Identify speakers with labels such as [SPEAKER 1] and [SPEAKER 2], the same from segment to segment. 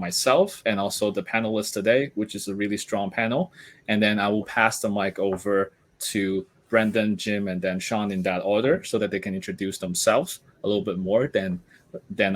[SPEAKER 1] myself and also the panelists today, which is a really strong panel. And then I will pass the mic over to Brendan, Jim, and then Sean in that order so that they can introduce themselves a little bit more than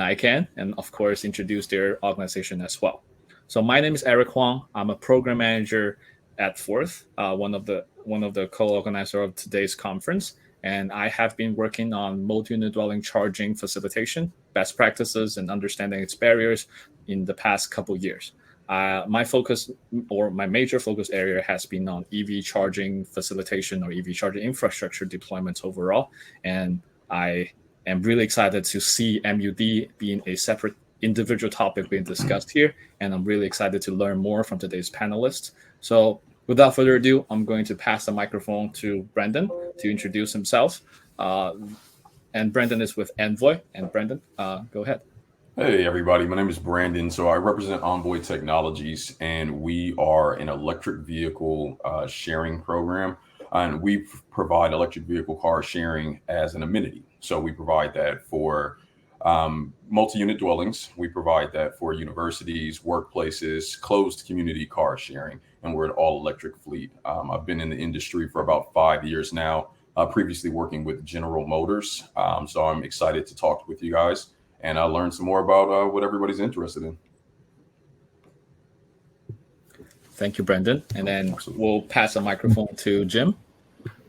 [SPEAKER 1] I can, and of course introduce their organization as well. So my name is Eric Huang. I'm a program manager at Fourth, one of the co-organizer of today's conference, and I have been working on multi-unit dwelling charging facilitation, best practices, and understanding its barriers in the past couple years. My focus, or my major focus area, has been on EV charging facilitation or EV charging infrastructure deployments overall, and I am really excited to see MUD being a separate individual topic being discussed here, and I'm really excited to learn more from today's panelists. So without further ado, I'm going to pass the microphone to Brendan to introduce himself. And Brendan is with Envoy. And Brendan, go ahead.
[SPEAKER 2] Hey, everybody. My name is Brandon. So I represent Envoy Technologies, and we are an electric vehicle sharing program. And we provide electric vehicle car sharing as an amenity. So we provide that for multi-unit dwellings. We provide that for universities, workplaces, closed community car sharing, and we're an all-electric fleet. I've been in the industry for about 5 years now, previously working with General Motors. So I'm excited to talk with you guys and learn some more about what everybody's interested in.
[SPEAKER 1] Thank you, Brendan. And then we'll pass the microphone to Jim.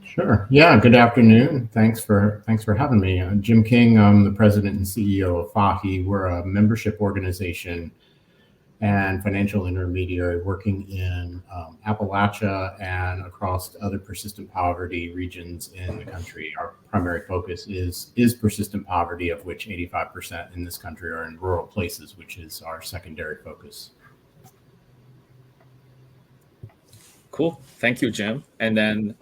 [SPEAKER 3] Sure. Yeah. Good afternoon. Thanks for having me. Jim King. I'm the president and CEO of FAHI. We're a membership organization and financial intermediary working in Appalachia and across other persistent poverty regions in the country. Our primary focus is persistent poverty, of which 85% in this country are in rural places, which is our secondary focus.
[SPEAKER 1] Cool. Thank you, Jim. And then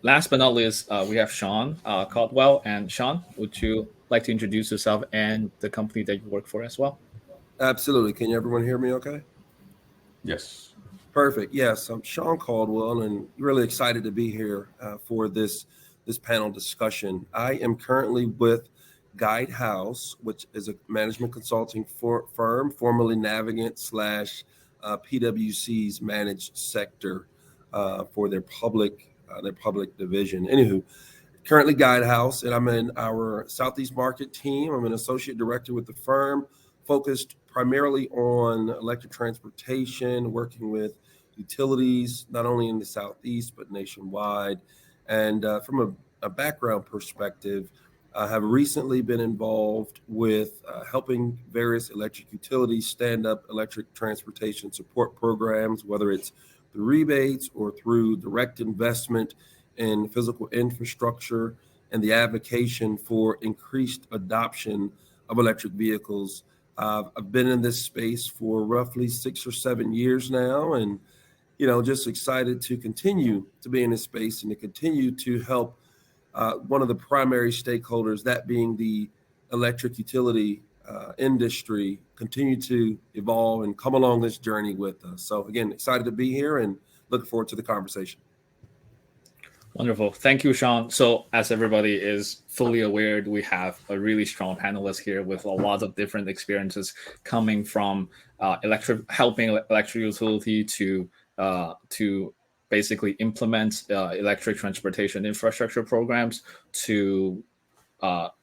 [SPEAKER 1] last but not least, we have Sean Caldwell. And Sean, would you like to introduce yourself and the company that you work for as well?
[SPEAKER 4] Absolutely. Can everyone hear me okay?
[SPEAKER 2] Yes.
[SPEAKER 4] Perfect. Yes, I'm Sean Caldwell, and really excited to be here for this panel discussion. I am currently with Guidehouse, which is a management consulting firm, formerly Navigant / PwC's managed sector for their public division. Anywho, currently Guidehouse, and I'm in our Southeast market team. I'm an associate director with the firm, focused primarily on electric transportation, working with utilities, not only in the Southeast, but nationwide. And from a background perspective, I have recently been involved with helping various electric utilities stand up electric transportation support programs, whether it's through rebates or through direct investment in physical infrastructure and the advocacy for increased adoption of electric vehicles. I've been in this space for roughly 6 or 7 years now, and just excited to continue to be in this space and to continue to help one of the primary stakeholders, that being the electric utility industry, continue to evolve and come along this journey with us. So again, excited to be here and looking forward to the conversation.
[SPEAKER 1] Wonderful. Thank you, Sean. So as everybody is fully aware, we have a really strong panelist here with a lot of different experiences coming from helping electric utility to basically implement electric transportation infrastructure programs, to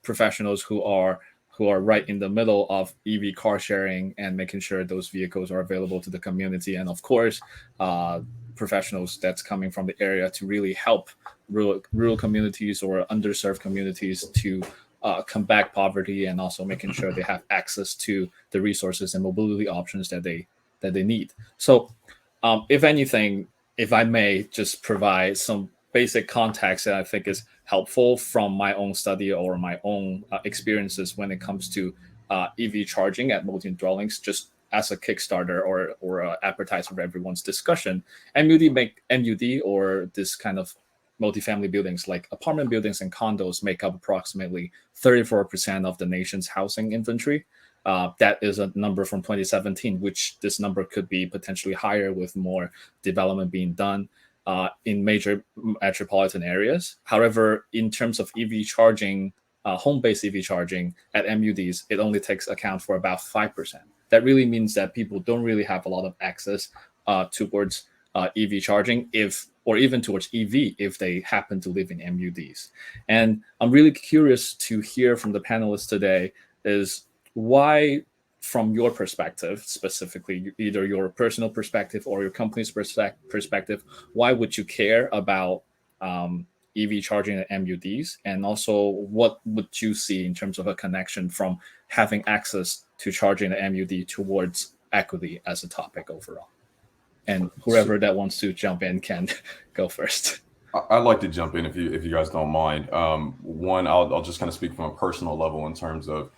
[SPEAKER 1] professionals who are right in the middle of EV car sharing and making sure those vehicles are available to the community, and of course professionals that's coming from the area to really help rural communities or underserved communities to combat poverty, and also making sure they have access to the resources and mobility options that they need. So if anything, if I may just provide some basic context that I think is helpful from my own study or my own experiences when it comes to EV charging at multi-dwellings, just as a Kickstarter or an appetizer for everyone's discussion. MUD or this kind of multifamily buildings, like apartment buildings and condos, make up approximately 34% of the nation's housing inventory. That is a number from 2017, which this number could be potentially higher with more development being done in major metropolitan areas. However, in terms of EV charging, home-based EV charging at MUDs, it only takes account for about 5%. that really means that people don't really have a lot of access towards EV charging, or even towards EV if they happen to live in MUDs. And I'm really curious to hear from the panelists today is why, from your perspective, specifically, either your personal perspective or your company's perspective, why would you care about EV charging at MUDs? And also, what would you see in terms of a connection from having access to charging at MUD towards equity as a topic overall? And whoever that wants to jump in can go first.
[SPEAKER 2] I'd like to jump in if you guys don't mind. One, I'll just kind of speak from a personal level in terms of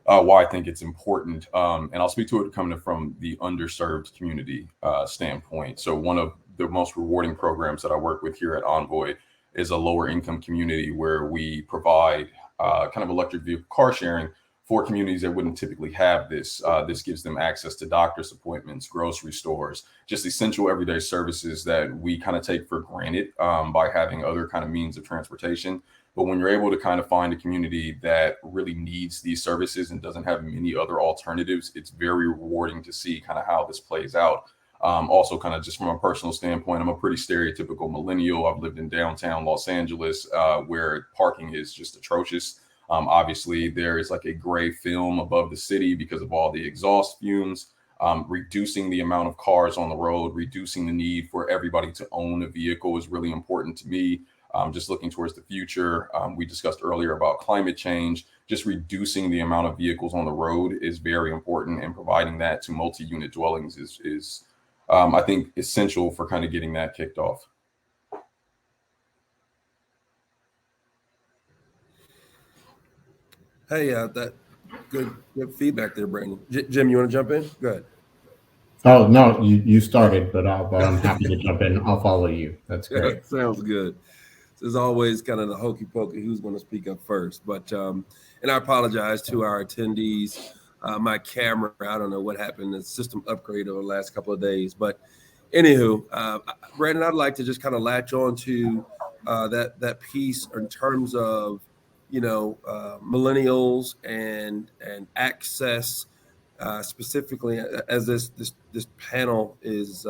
[SPEAKER 2] why I think it's important, and I'll speak to it coming from the underserved community standpoint. So one of the most rewarding programs that I work with here at Envoy is a lower income community where we provide kind of electric vehicle car sharing for communities that wouldn't typically have this. This gives them access to doctor's appointments, grocery stores, just essential everyday services that we kind of take for granted by having other kind of means of transportation. But when you're able to kind of find a community that really needs these services and doesn't have many other alternatives, it's very rewarding to see kind of how this plays out. Also, kind of just from a personal standpoint, I'm a pretty stereotypical millennial. I've lived in downtown Los Angeles where parking is just atrocious. Obviously, there is like a gray film above the city because of all the exhaust fumes. Reducing the amount of cars on the road, reducing the need for everybody to own a vehicle is really important to me. Just looking towards the future, we discussed earlier about climate change. Just reducing the amount of vehicles on the road is very important, and providing that to multi-unit dwellings is I think, essential for kind of getting that kicked off.
[SPEAKER 4] Hey, that good feedback there, Brandon. Jim, you want to jump in? Go ahead.
[SPEAKER 3] Oh no, you started, but I'm happy to jump in. I'll follow you. That's great.
[SPEAKER 4] Sounds good. There's always kind of the hokey pokey who's going to speak up first. But and I apologize to our attendees. My camera, I don't know what happened. The system upgrade over the last couple of days. But anywho, Brandon, I'd like to just kind of latch on to that piece in terms of, millennials and access, specifically as this panel is,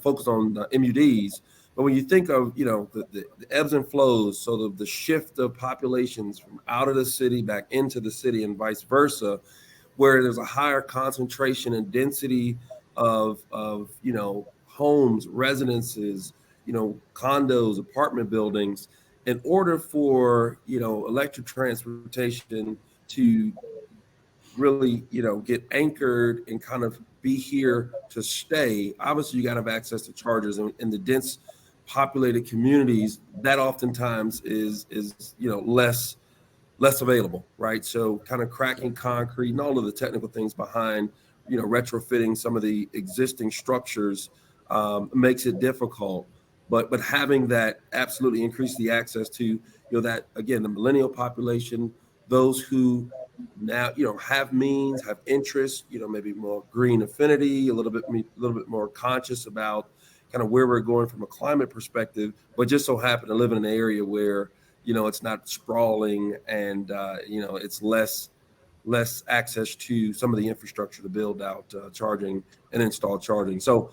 [SPEAKER 4] focused on the MUDs. But when you think of, the ebbs and flows, so the shift of populations from out of the city back into the city and vice versa, where there's a higher concentration and density of homes, residences, condos, apartment buildings, in order for, electric transportation to really, get anchored and kind of be here to stay, obviously you got to have access to chargers. And in the dense populated communities, that oftentimes is less available, right? So kind of cracking concrete and all of the technical things behind, retrofitting some of the existing structures makes it difficult. But having that absolutely increase the access to, that, again, the millennial population, those who now, have means, have interest, maybe more green affinity, a little bit more conscious about kind of where we're going from a climate perspective, but just so happen to live in an area where, it's not sprawling and, it's less access to some of the infrastructure to build out charging and install charging. So,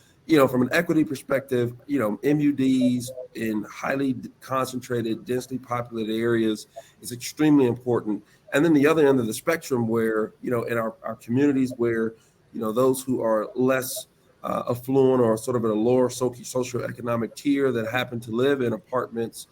[SPEAKER 4] from an equity perspective, MUDs in highly concentrated, densely populated areas is extremely important. And then the other end of the spectrum where, in our communities where, those who are less affluent or sort of at a lower socioeconomic tier that happen to live in apartments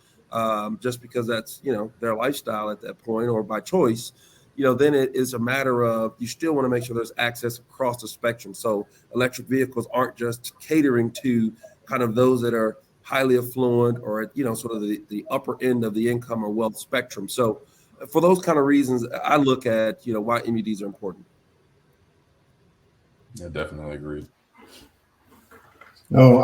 [SPEAKER 4] just because that's, their lifestyle at that point or by choice, then it is a matter of you still want to make sure there's access across the spectrum. So electric vehicles aren't just catering to kind of those that are highly affluent or at, sort of the upper end of the income or wealth spectrum. So for those kind of reasons, I look at, why MUDs are important.
[SPEAKER 2] Yeah, definitely agree.
[SPEAKER 3] Oh,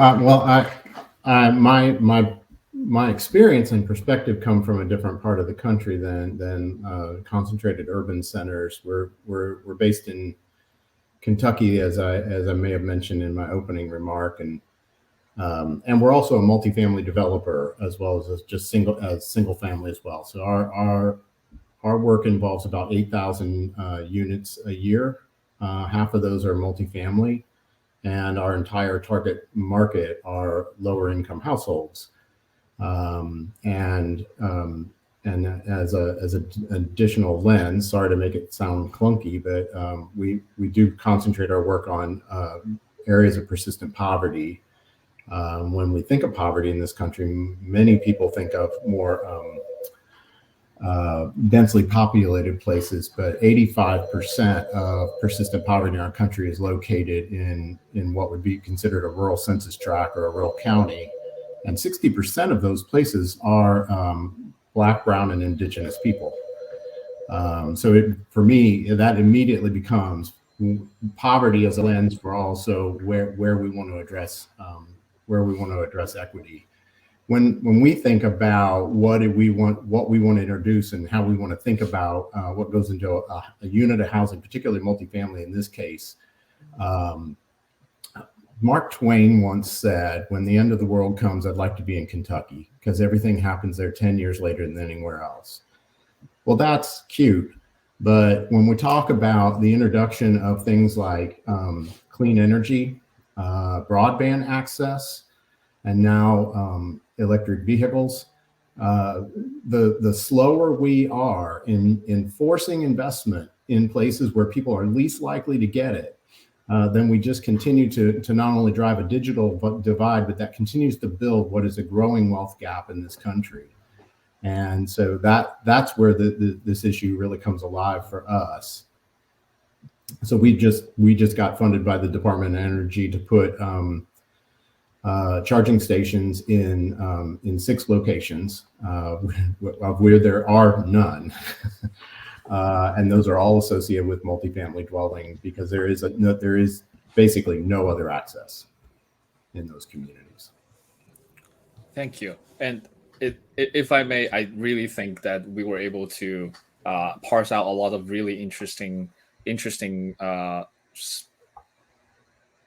[SPEAKER 3] my experience and perspective come from a different part of the country than concentrated urban centers. We're based in Kentucky, as I may have mentioned in my opening remark, and we're also a multifamily developer as well as just single family as well. So our work involves about 8,000 units a year Half of those are multifamily, and our entire target market are lower income households. And as an additional lens, sorry to make it sound clunky, but we do concentrate our work on areas of persistent poverty. When we think of poverty in this country, many people think of more densely populated places, but 85% of persistent poverty in our country is located in what would be considered a rural census tract or a rural county. And 60% of those places are Black, Brown, and Indigenous people. For me, that immediately becomes poverty as a lens for also where we want to address equity. When we think about what we want to introduce and how we want to think about what goes into a unit of housing, particularly multifamily in this case, Mark Twain once said, "When the end of the world comes, I'd like to be in Kentucky because everything happens there 10 years later than anywhere else." Well, that's cute. But when we talk about the introduction of things like clean energy, broadband access, and now electric vehicles, the slower we are in forcing investment in places where people are least likely to get it, then we just continue to not only drive a digital divide, but that continues to build what is a growing wealth gap in this country. And so that's where this issue really comes alive for us. So we just got funded by the Department of Energy to put charging stations in 6 locations, of where there are none. And those are all associated with multifamily dwelling because there is basically no other access in those communities.
[SPEAKER 1] Thank you. And if I may, I really think that we were able to parse out a lot of really interesting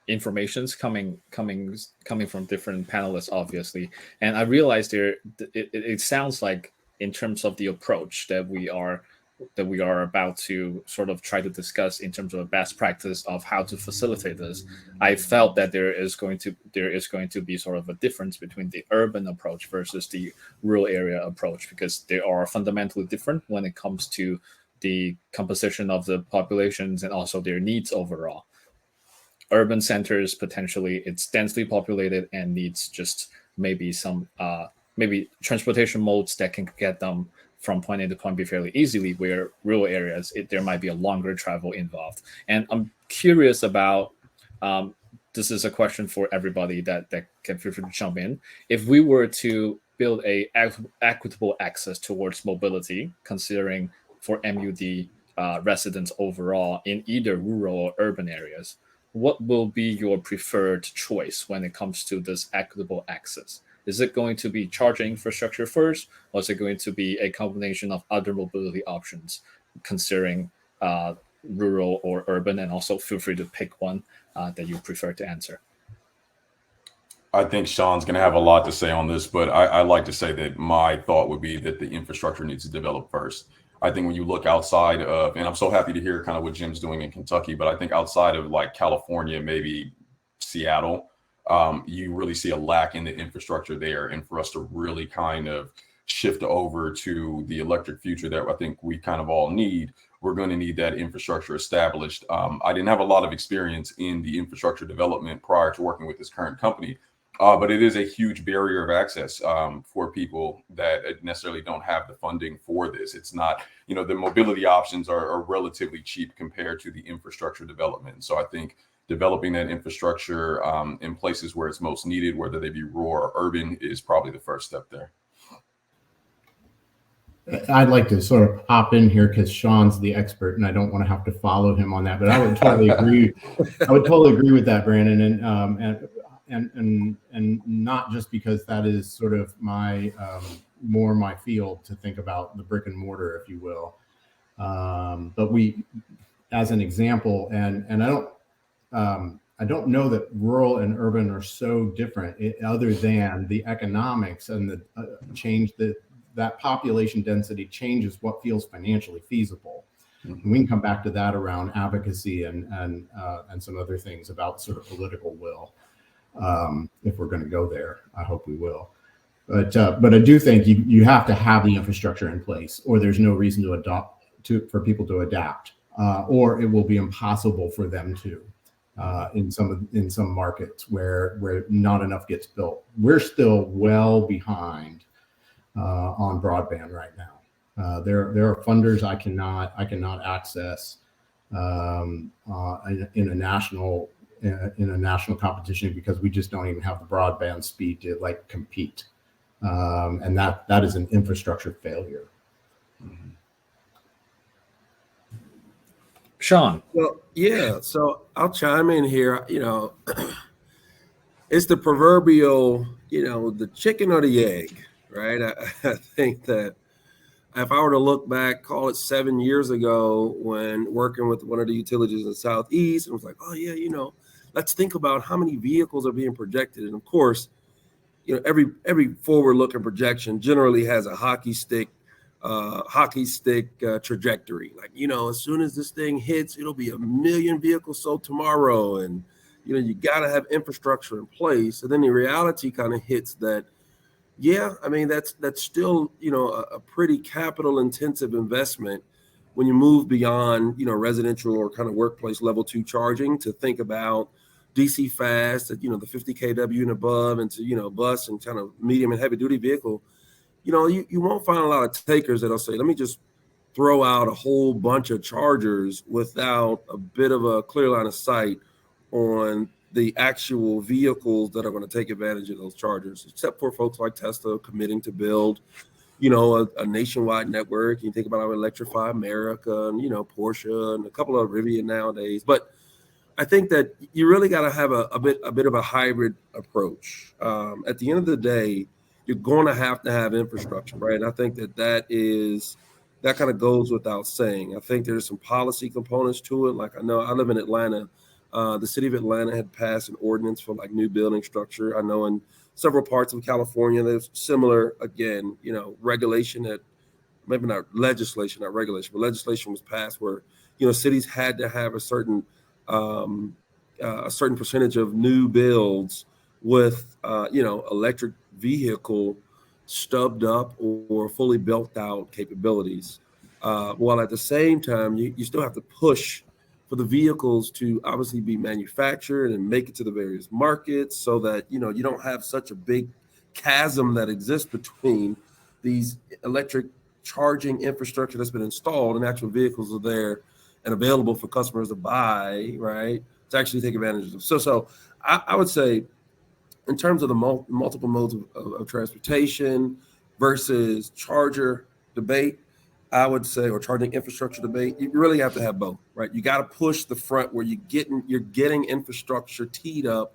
[SPEAKER 1] informations coming from different panelists, obviously. And I realized it sounds like, in terms of the approach that we are about to sort of try to discuss in terms of a best practice of how to facilitate this, I felt that there is going to be sort of a difference between the urban approach versus the rural area approach, because they are fundamentally different when it comes to the composition of the populations and also their needs overall. Urban centers, potentially it's densely populated and needs just maybe some maybe transportation modes that can get them from point A to point B fairly easily, where rural areas, there might be a longer travel involved. And I'm curious about, this is a question for everybody that can feel free to jump in. If we were to build a equitable access towards mobility, considering for MUD residents overall in either rural or urban areas, what will be your preferred choice when it comes to this equitable access? Is it going to be charging infrastructure first, or is it going to be a combination of other mobility options, considering rural or urban? And also feel free to pick one that you prefer to answer.
[SPEAKER 2] I think Sean's going to have a lot to say on this, but I like to say that my thought would be that the infrastructure needs to develop first. I think when you look outside of, and I'm so happy to hear kind of what Jim's doing in Kentucky, but I think outside of like California, maybe Seattle, you really see a lack in the infrastructure there. And for us to really kind of shift over to the electric future that I think we kind of all need, we're going to need that infrastructure established. I didn't have a lot of experience in the infrastructure development prior to working with this current company, but it is a huge barrier of access for people that necessarily don't have the funding for this. It's not, the mobility options are relatively cheap compared to the infrastructure development. So I think developing that infrastructure in places where it's most needed, whether they be rural or urban, is probably the first step there.
[SPEAKER 3] I'd like to sort of hop in here because Sean's the expert and I don't want to have to follow him on that, but I would totally agree. I would totally agree with that, Brandon. And not just because that is sort of my more my field to think about the brick and mortar, if you will. But we, as an example, and I don't know that rural and urban are so different, other than the economics and the change that population density changes what feels financially feasible. And we can come back to that around advocacy and some other things about sort of political will, if we're going to go there. I hope we will. But I do think you have to have the infrastructure in place, or there's no reason for people to adapt, or it will be impossible for them to. In some markets where not enough gets built, we're still well behind on broadband right now. There are funders I cannot access in a national competition because we just don't even have the broadband speed to like compete, and that is an infrastructure failure.
[SPEAKER 1] Sean.
[SPEAKER 4] Well, yeah. So I'll chime in here. It's the proverbial, the chicken or the egg, right? I think that if I were to look back, call it 7 years ago, when working with one of the utilities in the Southeast, and was like, oh yeah, let's think about how many vehicles are being projected. And of course, every forward-looking projection generally has a hockey stick trajectory. Like, as soon as this thing hits, it'll be 1 million vehicles sold tomorrow. And, you got to have infrastructure in place. And then the reality kind of hits that, yeah, I mean, that's still, a pretty capital intensive investment when you move beyond, residential or kind of workplace level 2 charging to think about DC fast at, the 50 kW and above, and to, bus and kind of medium and heavy duty vehicle. You won't find a lot of takers that'll say, let me just throw out a whole bunch of chargers without a bit of a clear line of sight on the actual vehicles that are going to take advantage of those chargers, except for folks like Tesla committing to build, a nationwide network. You think about how Electrify America and, Porsche and a couple of Rivian nowadays. But I think that you really got to have a bit of a hybrid approach. At the end of the day, you're going to have infrastructure, right? And I think that kind of goes without saying. I think there's some policy components to it. Like, I know I live in Atlanta. The city of Atlanta had passed an ordinance for like new building structure. I know in several parts of California, there's similar, again, regulation that, maybe not legislation, not regulation, but legislation was passed where, cities had to have a certain percentage of new builds with, electric vehicle stubbed up or fully built out capabilities. While at the same time, you still have to push for the vehicles to obviously be manufactured and make it to the various markets so that, you don't have such a big chasm that exists between these electric charging infrastructure that's been installed and actual vehicles are there and available for customers to buy, right, to actually take advantage of. So I would say, in terms of the multiple modes of transportation versus charger debate, I would say, or charging infrastructure debate, you really have to have both, right? You got to push the front where you're getting infrastructure teed up.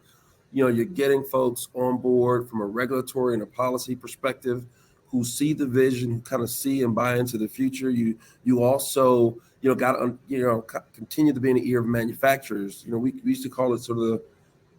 [SPEAKER 4] You're getting folks on board from a regulatory and a policy perspective who see the vision, who kind of see and buy into the future. You also, got to, continue to be in the ear of manufacturers. We used to call it sort of the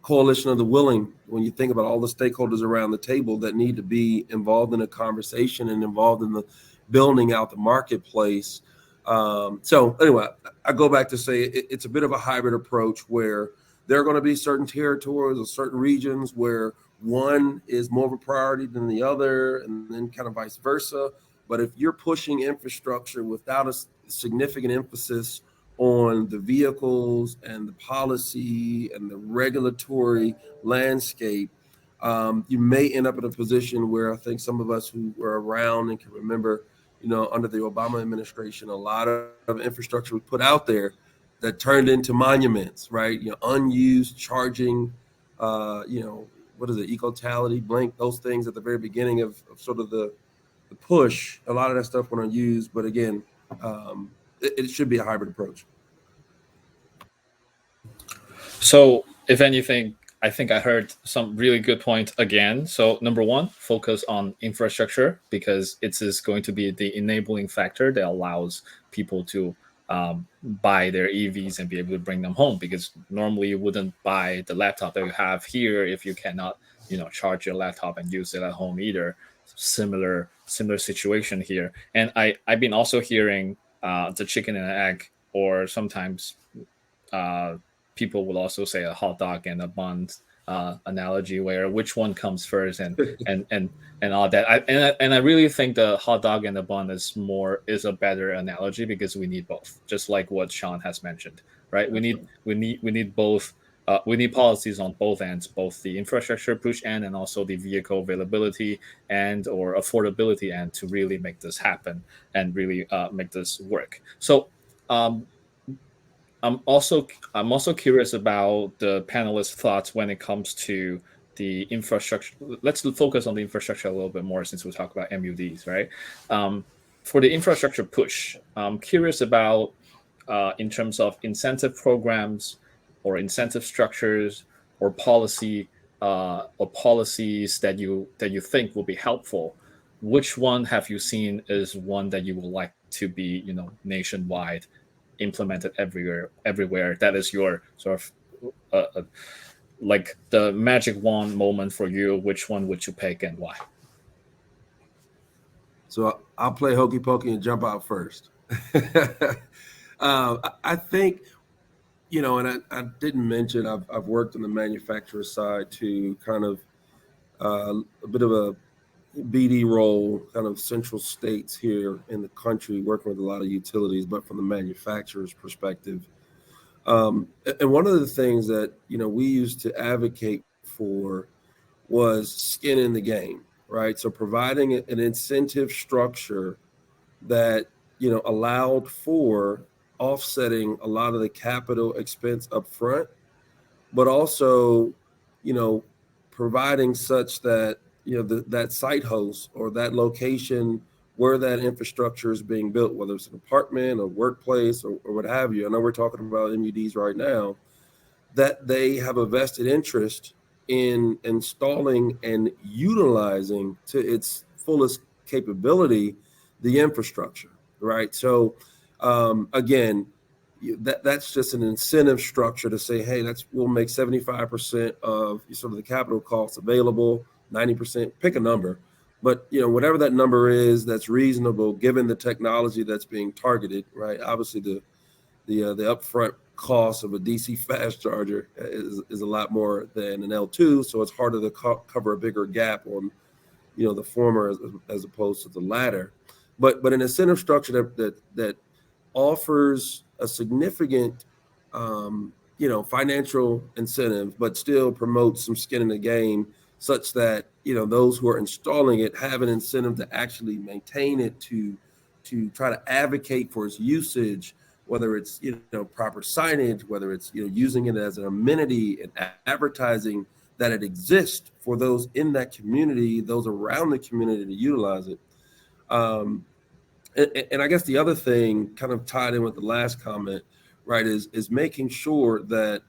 [SPEAKER 4] coalition of the willing, when you think about all the stakeholders around the table that need to be involved in a conversation and involved in the building out the marketplace. So anyway, I go back to say it's a bit of a hybrid approach where there are going to be certain territories or certain regions where one is more of a priority than the other, and then kind of vice versa. But if you're pushing infrastructure without a significant emphasis on the vehicles and the policy and the regulatory landscape, you may end up in a position where I think some of us who were around and can remember, under the Obama administration, a lot of infrastructure was put out there that turned into monuments, right? Unused charging, what is it, eco-tality, blink, those things at the very beginning of sort of the push. A lot of that stuff went unused, but again, it should be a hybrid approach.
[SPEAKER 1] So, if anything, I think I heard some really good points again. So, number one, focus on infrastructure, because it is going to be the enabling factor that allows people to buy their EVs and be able to bring them home. Because normally you wouldn't buy the laptop that you have here if you cannot, charge your laptop and use it at home either. Similar situation here. And I've been also hearing the chicken and egg, or sometimes people will also say a hot dog and a bun analogy, where which one comes first, and all that. I really think the hot dog and the bun is a better analogy, because we need both, just like what Sean has mentioned, right? We need both. We need policies on both ends, both the infrastructure push end and also the vehicle availability and or affordability end, to really make this happen and really make this work. So um, I'm also curious about the panelists' thoughts when it comes to the infrastructure. Let's focus on the infrastructure a little bit more, since we talk about MUDs, right? Um, for the infrastructure push, I'm curious about in terms of incentive programs or incentive structures or policies that you think will be helpful. Which one have you seen is one that you would like to be, nationwide, implemented everywhere? That is your sort of like the magic wand moment for you. Which one would you pick and why?
[SPEAKER 4] So I'll play hokey pokey and jump out first. I think, and I didn't mention, I've worked on the manufacturer side to kind of a bit of a BD role, kind of central states here in the country, working with a lot of utilities, but from the manufacturer's perspective. And one of the things that, we used to advocate for was skin in the game, right? So providing an incentive structure that, allowed for offsetting a lot of the capital expense up front, but also, you know, providing such that, that site host or that location where that infrastructure is being built, whether it's an apartment or workplace or what have you. I know we're talking about MUDs right now, that they have a vested interest in installing and utilizing to its fullest capability the infrastructure, right? So again, that's just an incentive structure to say, hey, we'll make 75% of sort of the capital costs available, 90%, pick a number, but whatever that number is, that's reasonable given the technology that's being targeted, right? Obviously, the upfront cost of a DC fast charger is a lot more than an L2, so it's harder to cover a bigger gap on the former as opposed to the latter. But an incentive structure that offers a significant financial incentive, but still promotes some skin in the game, such that those who are installing it have an incentive to actually maintain it, to try to advocate for its usage, whether it's proper signage, whether it's using it as an amenity and advertising that it exists for those in that community, those around the community to utilize it. And I guess the other thing, kind of tied in with the last comment, right, is making sure that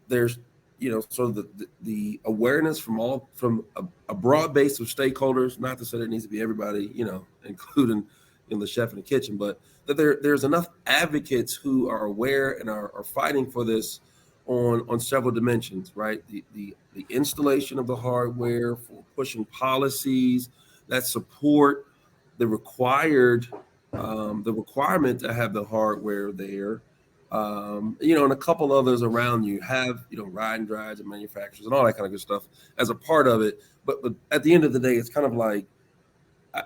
[SPEAKER 4] there's sort of the awareness from a broad base of stakeholders. Not to say there needs to be everybody, including the chef in the kitchen, but that there's enough advocates who are aware and are fighting for this on several dimensions, right? The installation of the hardware, for pushing policies that support the requirement to have the hardware there, and a couple others around you have, ride and drives and manufacturers and all that kind of good stuff as a part of it. But at the end of the day, it's kind of like,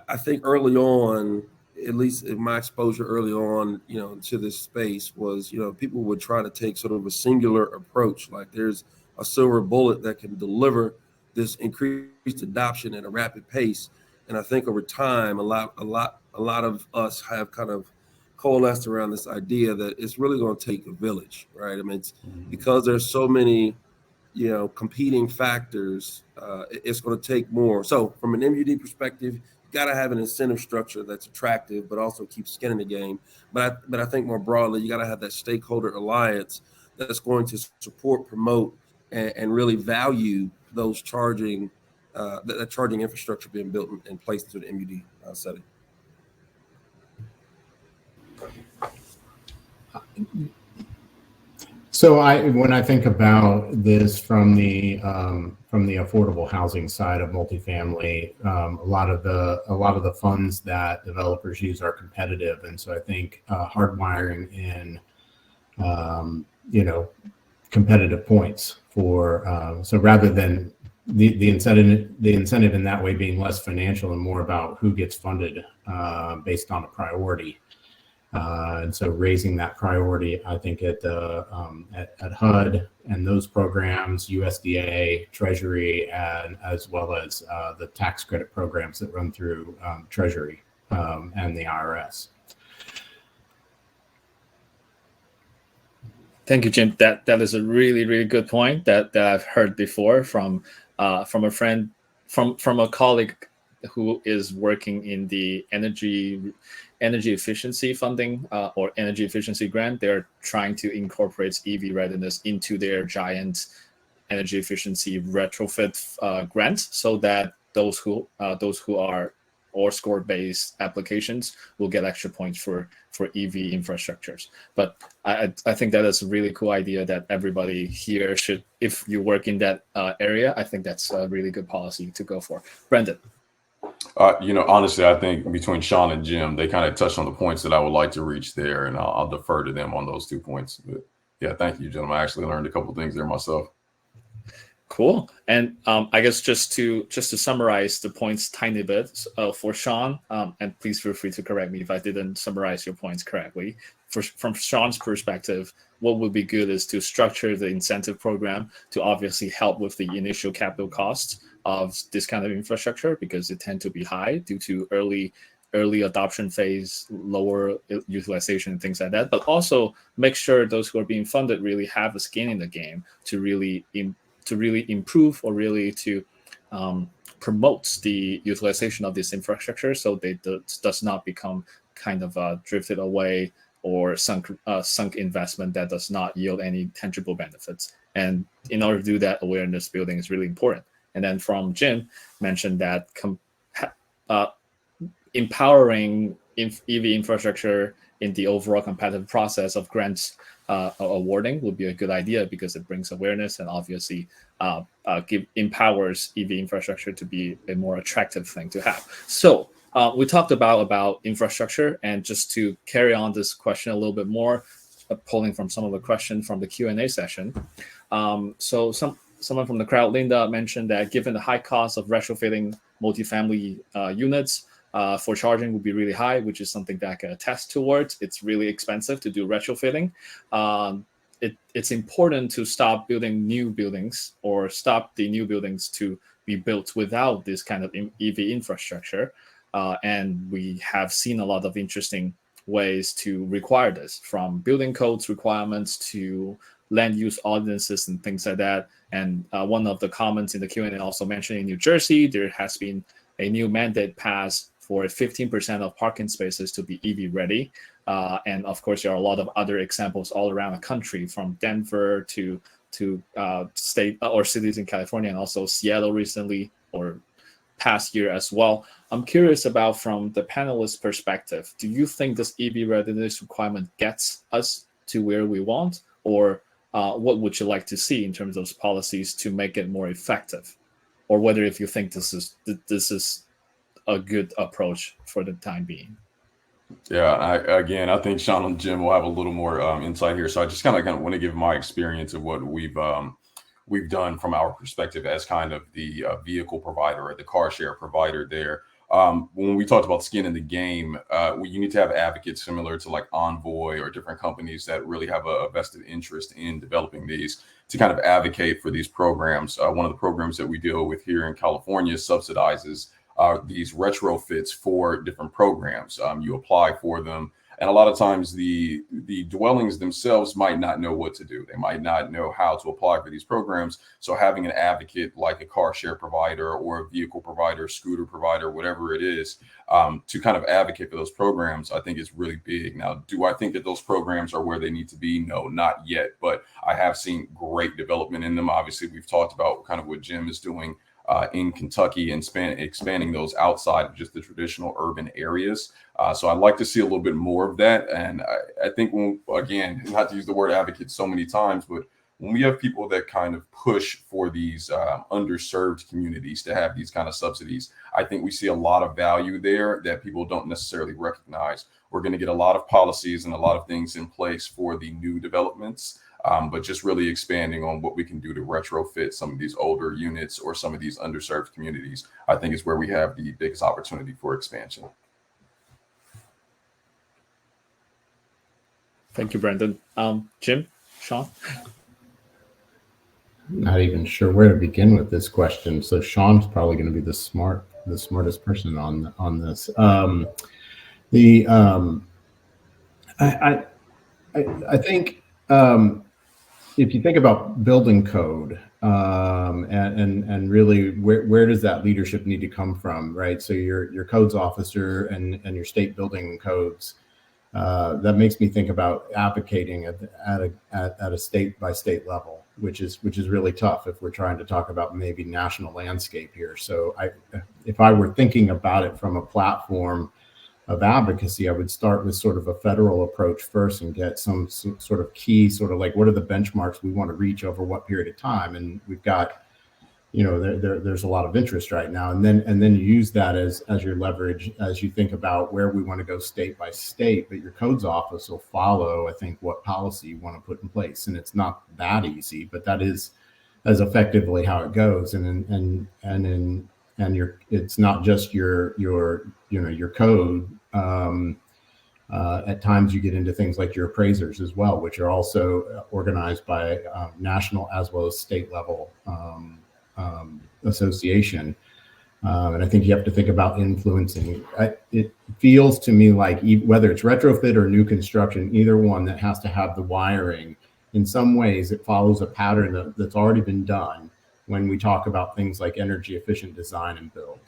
[SPEAKER 4] I think early on, at least in my exposure early on, to this space was, people would try to take sort of a singular approach, like there's a silver bullet that can deliver this increased adoption at a rapid pace. And I think over time, a lot of us have kind of coalesced around this idea that it's really going to take a village, right? I mean, it's because there's so many, competing factors. It's going to take more. So from an MUD perspective, you got to have an incentive structure that's attractive, but also keeps skin in the game. But I think more broadly, you got to have that stakeholder alliance that's going to support, promote, and really value those charging. That charging infrastructure being built and placed into the MUD setting.
[SPEAKER 3] So when I think about this from the affordable housing side of multifamily, a lot of the funds that developers use are competitive, and so I think hardwiring in competitive points for so rather than the incentive in that way being less financial and more about who gets funded based on a priority. And so raising that priority, I think at HUD and those programs, USDA, Treasury, and as well as the tax credit programs that run through Treasury and the IRS.
[SPEAKER 1] Thank you, Jim. That is a really, really good point that I've heard before from a friend, from a colleague who is working in the energy efficiency funding or energy efficiency grant. They're trying to incorporate EV readiness into their giant energy efficiency retrofit grants, so that those who are or score based applications will get extra points for EV infrastructures. But I think that is a really cool idea that everybody here should, if you work in that area, I think that's a really good policy to go for. Brendan.
[SPEAKER 2] Honestly, I think between Sean and Jim, they kind of touched on the points that I would like to reach there, and I'll defer to them on those 2 points. But yeah, thank you, gentlemen. I actually learned a couple of things there myself.
[SPEAKER 1] Cool. And I guess just to summarize the points tiny bit for Sean, and please feel free to correct me if I didn't summarize your points correctly. From Sean's perspective, what would be good is to structure the incentive program to obviously help with the initial capital costs of this kind of infrastructure, because it tend to be high due to early adoption phase, lower utilization, and things like that. But also make sure those who are being funded really have a skin in the game to really improve or really to promote the utilization of this infrastructure, so they does not become kind of drifted away or sunk investment that does not yield any tangible benefits. And in order to do that, awareness building is really important. And then from Jim, mentioned that empowering EV infrastructure in the overall competitive process of grants awarding would be a good idea, because it brings awareness and obviously empowers EV infrastructure to be a more attractive thing to have. So we talked about infrastructure, and just to carry on this question a little bit more, pulling from some of the questions from the Q&A session. So someone from the crowd, Linda, mentioned that given the high cost of retrofitting multifamily units, for charging would be really high, which is something that I can attest towards. It's really expensive to do retrofitting. It's important to stop building new buildings, or stop the new buildings to be built without this kind of EV infrastructure. And we have seen a lot of interesting ways to require this, from building codes requirements to land use ordinances and things like that. And one of the comments in the Q&A also mentioned in New Jersey, there has been a new mandate passed for 15% of parking spaces to be EV ready. And of course, there are a lot of other examples all around the country, from Denver to state or cities in California, and also Seattle recently, or past year as well. I'm curious about, from the panelist perspective, do you think this EV readiness requirement gets us to where we want, or what would you like to see in terms of policies to make it more effective, or whether if you think this is a good approach for the time being?
[SPEAKER 2] Yeah, I think Sean and Jim will have a little more insight here. So I just kind of want to give my experience of what we've done from our perspective as kind of the vehicle provider or the car share provider there. When we talked about skin in the game, you need to have advocates similar to like Envoy or different companies that really have a vested interest in developing these, to kind of advocate for these programs. One of the programs that we deal with here in California subsidizes these retrofits for different programs. You apply for them, and a lot of times the dwellings themselves might not know what to do. They might not know how to apply for these programs. So having an advocate like a car share provider or a vehicle provider, scooter provider, whatever it is, to kind of advocate for those programs, I think is really big. Now, do I think that those programs are where they need to be? No, not yet. But I have seen great development in them. Obviously, we've talked about kind of what Jim is doing in Kentucky and expanding those outside of just the traditional urban areas. So I'd like to see a little bit more of that. And I think, again, not to use the word advocate so many times, but when we have people that kind of push for these underserved communities to have these kind of subsidies, I think we see a lot of value there that people don't necessarily recognize. We're going to get a lot of policies and a lot of things in place for the new developments, but just really expanding on what we can do to retrofit some of these older units or some of these underserved communities, I think is where we have the biggest opportunity for expansion.
[SPEAKER 1] Thank you, Brandon. Jim, Sean?
[SPEAKER 3] I'm not even sure where to begin with this question. So Sean's probably going to be the smartest person on this. I think if you think about building code and really where does that leadership need to come from, right? So your codes officer and your state building codes. That makes me think about advocating at a state by state level, which is really tough if we're trying to talk about maybe national landscape here. So if I were thinking about it from a platform of advocacy, I would start with sort of a federal approach first and get some sort of key, sort of like what are the benchmarks we want to reach over what period of time, and we've got. There's a lot of interest right now, and then you use that as your leverage as you think about where we want to go state by state. But your codes office will follow, I think, what policy you want to put in place, and it's not that easy, but that is as effectively how it goes. It's not just your code. At times you get into things like your appraisers as well, which are also organized by national as well as state level. Association, and I think you have to think about influencing. It feels to me like whether it's retrofit or new construction, either one that has to have the wiring. In some ways, it follows a pattern that's already been done when we talk about things like energy efficient design and build.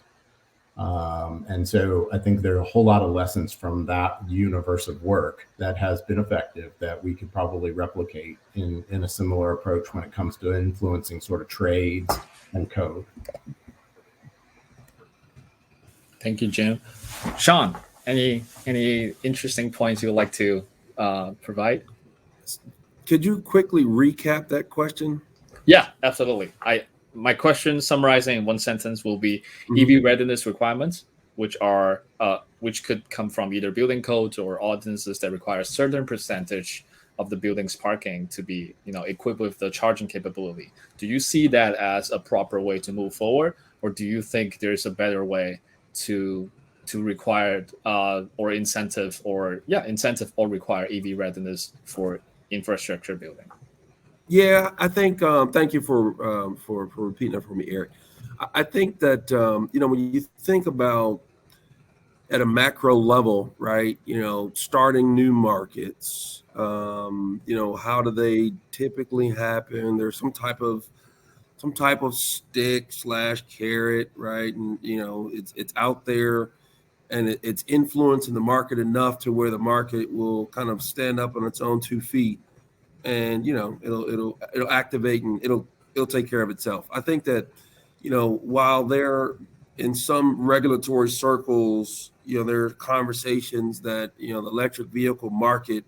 [SPEAKER 3] And so I think there are a whole lot of lessons from that universe of work that has been effective that we could probably replicate in a similar approach when it comes to influencing sort of trades and code.
[SPEAKER 1] Thank you, Jim. Sean, any interesting points you would like to provide?
[SPEAKER 4] Could you quickly recap that question?
[SPEAKER 1] Yeah, absolutely. My question, summarizing in one sentence, will be EV readiness requirements, which could come from either building codes or ordinances that require a certain percentage of the building's parking to be, equipped with the charging capability. Do you see that as a proper way to move forward, or do you think there's a better way to require or incentive or require EV readiness for infrastructure building?
[SPEAKER 4] Yeah, I think. Thank you for repeating that for me, Eric. I think that when you think about at a macro level, right? Starting new markets. How do they typically happen? There's some type of stick/carrot, right? And it's out there, and it's influencing the market enough to where the market will kind of stand up on its own 2 feet. And it'll activate and it'll take care of itself. I think that while there in some regulatory circles, there are conversations that the electric vehicle market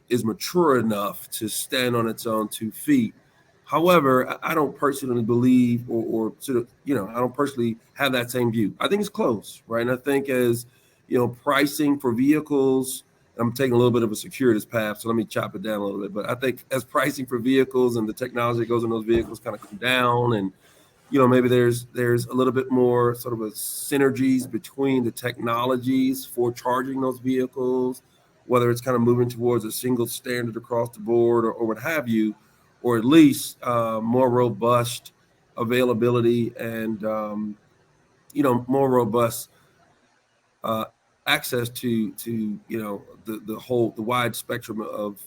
[SPEAKER 4] is mature enough to stand on its own 2 feet. However, I don't personally believe or sort of I don't personally have that same view. I think it's close, right? And I think as pricing for vehicles. I'm taking a little bit of a circuitous path, so let me chop it down a little bit. But I think as pricing for vehicles and the technology that goes in those vehicles kind of come down, and maybe there's a little bit more sort of a synergies between the technologies for charging those vehicles, whether it's kind of moving towards a single standard across the board or what have you, or at least more robust availability and more robust access to the wide spectrum of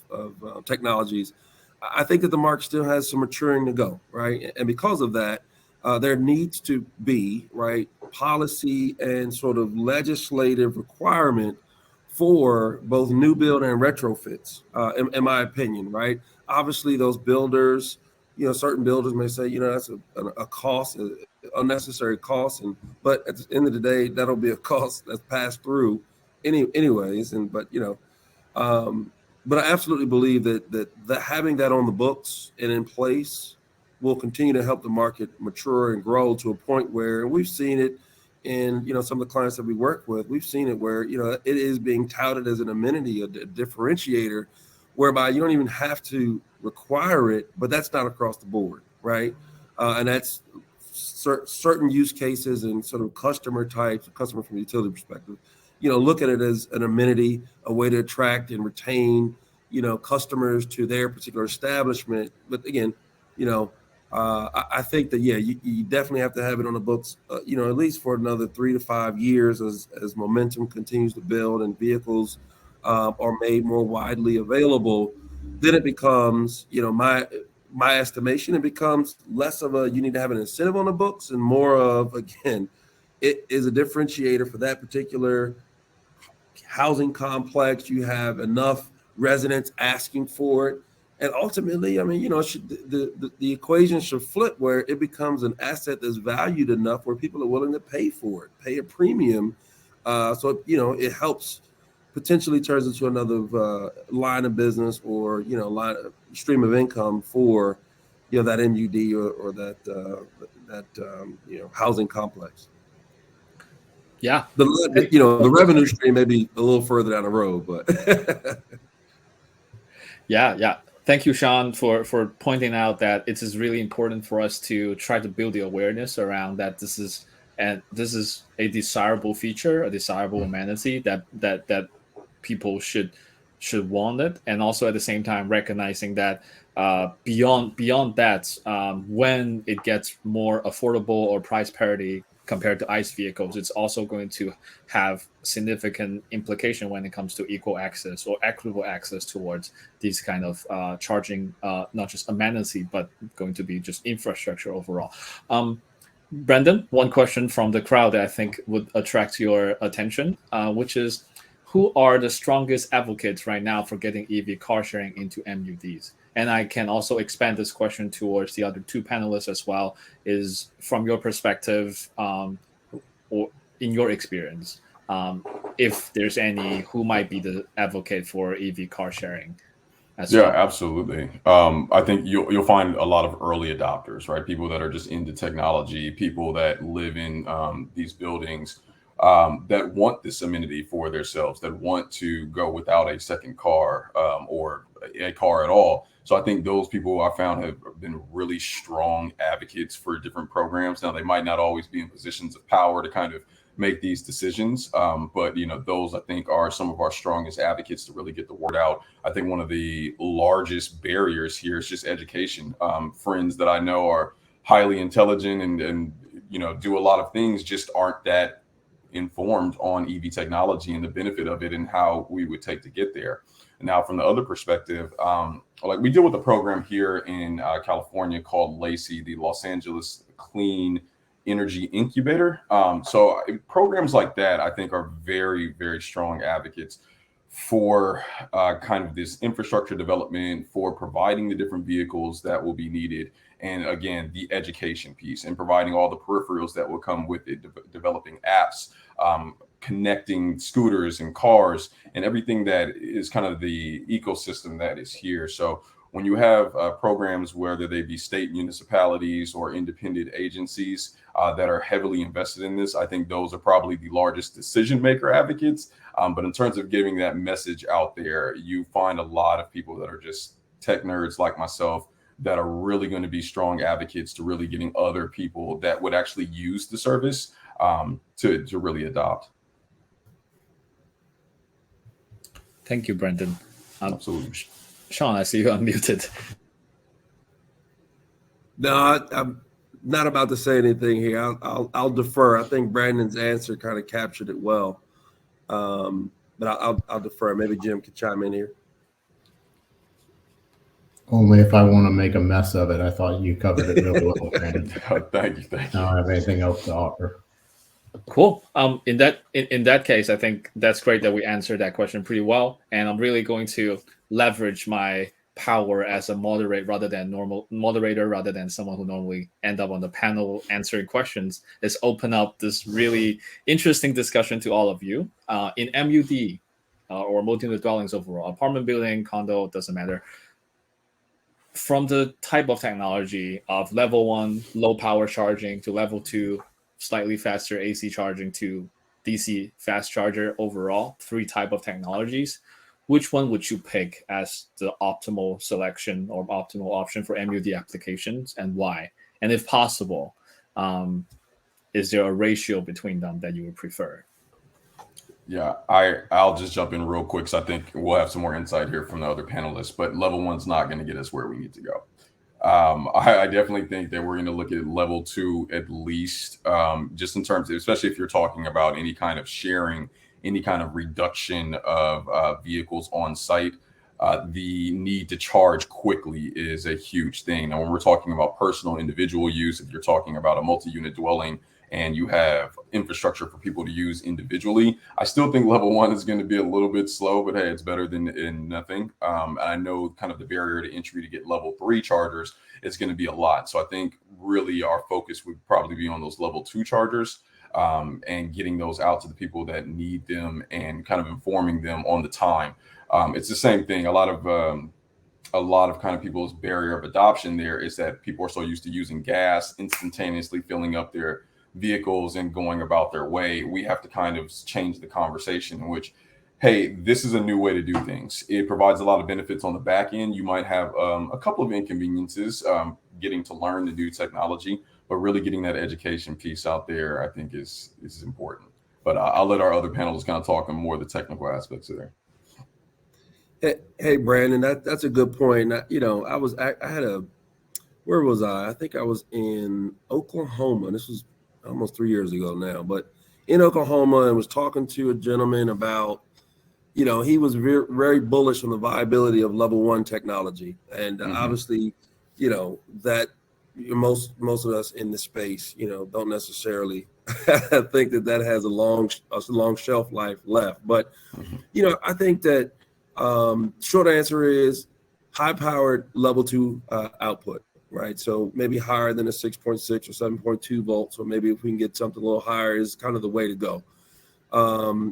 [SPEAKER 4] technologies. I think that the market still has some maturing to go, right? And because of that, there needs to be policy and sort of legislative requirement for both new build and retrofits, in my opinion, right? Obviously, those builders certain builders may say, that's a cost, unnecessary cost, but at the end of the day, that'll be a cost that's passed through anyways. But I absolutely believe that having that on the books and in place will continue to help the market mature and grow to a point where, and we've seen it in some of the clients that we work with, we've seen it where it is being touted as an amenity, a differentiator, whereby you don't even have to require it, but that's not across the board, right? And that's certain use cases and sort of customer types, customer from a utility perspective, look at it as an amenity, a way to attract and retain, customers to their particular establishment. But again, I think that, you definitely have to have it on the books, at least for another 3 to 5 years as momentum continues to build and vehicles are made more widely available. Then it becomes, my estimation, it becomes less of you need to have an incentive on the books and more of, again, it is a differentiator for that particular housing complex. You have enough residents asking for it. And ultimately, the equation should flip where it becomes an asset that's valued enough where people are willing to pay for it, pay a premium. So, it helps, potentially turns into another line of business or, stream of income for, that MUD or that housing complex.
[SPEAKER 1] Yeah.
[SPEAKER 4] The revenue stream may be a little further down the road, but.
[SPEAKER 1] Yeah. Thank you, Sean, for pointing out that it is really important for us to try to build the awareness around that this is a desirable feature, a desirable amenity that people should want it, and also at the same time recognizing that beyond that, when it gets more affordable or price parity compared to ICE vehicles, it's also going to have significant implication when it comes to equal access or equitable access towards these kind of charging, not just amenity, but going to be just infrastructure overall. Brendan, one question from the crowd that I think would attract your attention, which is, who are the strongest advocates right now for getting EV car sharing into MUDs? And I can also expand this question towards the other two panelists as well, is from your perspective, or in your experience, if there's any, who might be the advocate for EV car sharing as well?
[SPEAKER 2] Absolutely. I think you'll find a lot of early adopters, right? People that are just into technology, people that live in these buildings that want this amenity for themselves, that want to go without a second car or a car at all. So I think those people I found have been really strong advocates for different programs. Now, they might not always be in positions of power to kind of make these decisions, but those I think are some of our strongest advocates to really get the word out. I think one of the largest barriers here is just education. Friends that I know are highly intelligent and do a lot of things, just aren't that informed on EV technology and the benefit of it and how we would take to get there. Now, from the other perspective, like we deal with a program here in California called LACI, the Los Angeles Clean Energy Incubator. So programs like that, I think, are very, very strong advocates for kind of this infrastructure development, for providing the different vehicles that will be needed. And again, the education piece and providing all the peripherals that will come with it, developing apps, connecting scooters and cars and everything that is kind of the ecosystem that is here. So when you have programs, whether they be state municipalities or independent agencies that are heavily invested in this, I think those are probably the largest decision maker advocates. But in terms of getting that message out there, you find a lot of people that are just tech nerds like myself that are really going to be strong advocates to really getting other people that would actually use the service to really adopt.
[SPEAKER 1] Thank you, Brendan.
[SPEAKER 2] Absolutely.
[SPEAKER 1] Sean, I see you unmuted.
[SPEAKER 4] No, I'm not about to say anything here. I'll defer. I think Brandon's answer kind of captured it well. But I'll defer. Maybe Jim could chime in here.
[SPEAKER 3] Only if I want to make a mess of it. I thought you covered it really well, Brandon.
[SPEAKER 2] Thank you.
[SPEAKER 3] I don't have anything else to offer.
[SPEAKER 1] Cool. In that case, I think that's great that we answered that question pretty well. And I'm really going to leverage my power as a moderator rather than someone who normally end up on the panel answering questions is open up this really interesting discussion to all of you. In MUD or multi-unit dwellings overall, apartment building, condo, doesn't matter. From the type of technology of level 1 low power charging to level 2 slightly faster AC charging to DC fast charger, overall 3 type of technologies, which one would you pick as the optimal selection or optimal option for MUD applications, and why? And if possible, is there a ratio between them that you would prefer?
[SPEAKER 2] Yeah, I'll just jump in real quick, so I think we'll have some more insight here from the other panelists. But level 1's not going to get us where we need to go. I definitely think that we're going to look at level 2 at least, just in terms of, especially if you're talking about any kind of sharing, any kind of reduction of vehicles on site. The need to charge quickly is a huge thing. Now, when we're talking about personal individual use, if you're talking about a multi-unit dwelling and you have infrastructure for people to use individually, I still think level 1 is going to be a little bit slow, but hey, it's better than nothing. I know kind of the barrier to entry to get level 3 chargers is going to be a lot. So I think really our focus would probably be on those level 2 chargers, and getting those out to the people that need them and kind of informing them on the time. It's the same thing. A lot of kind of people's barrier of adoption there is that people are so used to using gas, instantaneously filling up their vehicles and going about their way. We have to kind of change the conversation in which, hey, this is a new way to do things. It provides a lot of benefits on the back end. You might have a couple of inconveniences getting to learn the new technology, but really getting that education piece out there, I think is important. But I'll let our other panelists kind of talk on more of the technical aspects of there.
[SPEAKER 4] Hey, Brandon, that's a good point. Where was I? I think I was in Oklahoma. This was almost 3 years ago now, but in Oklahoma, and was talking to a gentleman about, he was very, very bullish on the viability of level 1 technology. And obviously, that most of us in the space, don't necessarily think that has a long shelf life left. But, I think that short answer is high powered level 2 output. Right. So maybe higher than a 6.6 or 7.2 volts, or maybe if we can get something a little higher is kind of the way to go.